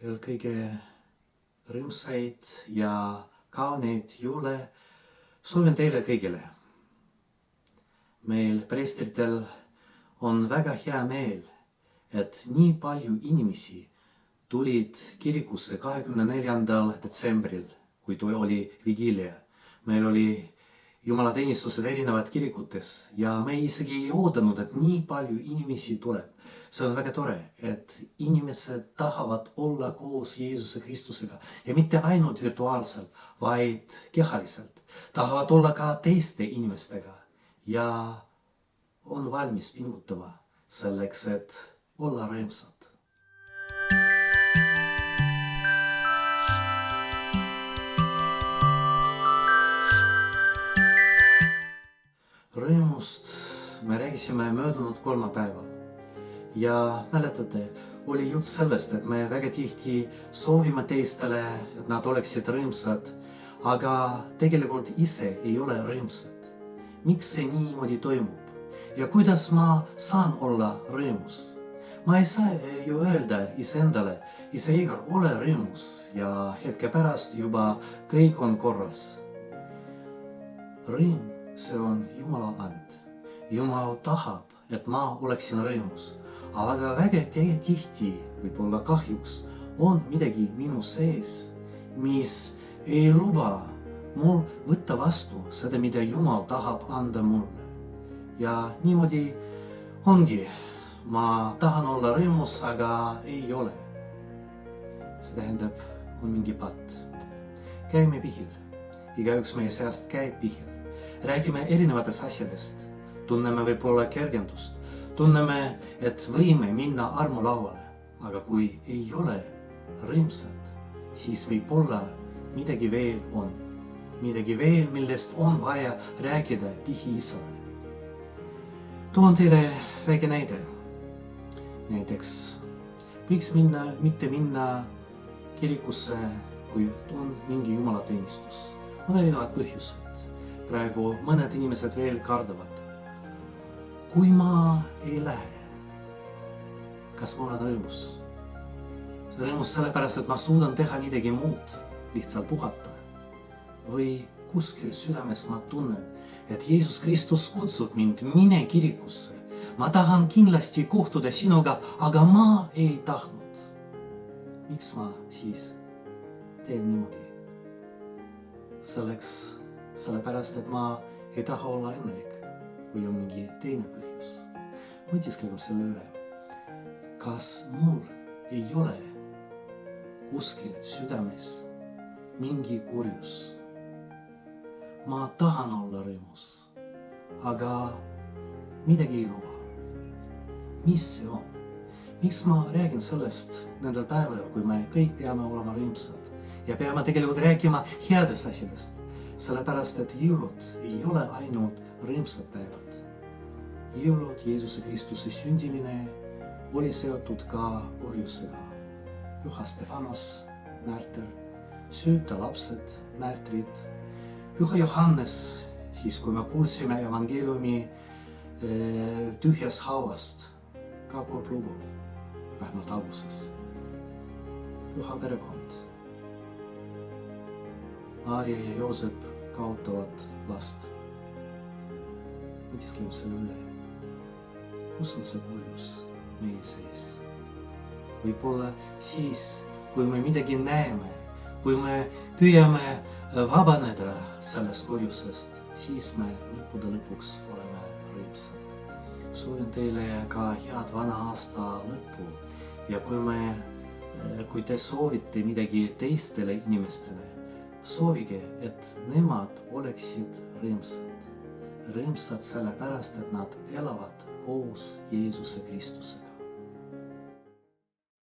veel kõige rõõmsaid ja kauneid jõule soovin teile kõigile. Meil preestritel on väga hea meel, et nii palju inimesi tulid kirikusse 24. detsembril, kui oli vigiilia. Meil oli jumalateenistused erinevad kirikutes ja me isegi ei oodanud, et nii palju inimesi tuleb. See on väga tore, et inimesed tahavad olla koos Jeesuse Kristusega ja mitte ainult virtuaalselt, vaid kehaliselt. Tahavad olla ka teiste inimestega ja on valmis pingutama selleks, et olla rõõmsad. Rõõmust me rääkisime möödunud kolmapäeval ja mäletate, oli jutt sellest, et me väga tihti soovime teistele, et nad oleksid rõõmsad, aga tegelikult ise ei ole rõõmsad. Miks see niimoodi toimub ja kuidas ma saan olla rõõmus? Ma ei saa ju öelda iseendale, ise Igor, ole rõõmus ja hetke pärast juba kõik on korras. Rõõm, see on Jumala and. Jumal tahab, et ma oleksin rõõmus, aga väga tihti, võib-olla kahjuks, on midagi minu sees, mis ei luba mul võtta vastu seda, mida Jumal tahab anda mulle. Ja niimoodi ongi. Ma tahan olla rõõmus, aga ei ole. See tähendab, on mingi patt. Käime pihil. Igaüks meie seast käib pihil. Räägime erinevatest asjadest. Tunneme võib-olla kergendust. Tunneme, et võime minna armulauale. Aga kui ei ole rõõmsad, siis võib-olla midagi veel on. Midagi veel, millest on vaja rääkida pihiisale. Toon teile väike näide. Näiteks võiks mitte minna kirikusse, kui on mingi jumalateenistus. On erinevad põhjused. Praegu mõned inimesed veel kardavad. Kui ma ei lähe, kas ma olen rõõmus? See rõõmus sellepärast, et ma suudan teha midagi muud, lihtsalt puhata. Või kuskil südames ma tunnen, et Jeesus Kristus kutsub mind, mine kirikusse. Ma tahan kindlasti kohtuda sinuga, aga ma ei tahtnud. Miks ma siis teen niimoodi? Sellepärast, et ma ei taha olla õnnelik või on mingi teine põhjus. Mõtisklegu selle üle. Kas mul ei ole kuskil südames mingi kurjus? Ma tahan olla rõõmus, aga midagi ei luba. Mis see on? Miks ma räägin sellest nendel päevadel, kui me kõik peame olema rõõmsad ja peame tegelikult rääkima headest asjadest, sellepärast et jõulud ei ole ainult rõõmsad päevad. Jõulud, Jeesuse Kristuse sündimine oli seotud ka kurjusega. Püha Stefanos, märter, süüta lapsed, märtrid, Püha Johannes, siis kui me kuulsime evangeeliumi tühjas haavast, ka kurb lugu, vähemalt alguses. Püha perekond. Maarja ja Joosep kaotavad last. Mõtiskleme selle üle. Kus on see kurjus meie sees? Võib-olla siis, kui me midagi näeme, kui me püüame vabaneda sellest kurjusest, siis me lõppude lõpuks oleme rõõmsad. Soovin teile ka head vana aasta lõppu ja kui te soovite midagi teistele inimestele, soovige, et nemad oleksid rõõmsad. Rõõmsad sellepärast, et nad elavad koos Jeesuse Kristusega.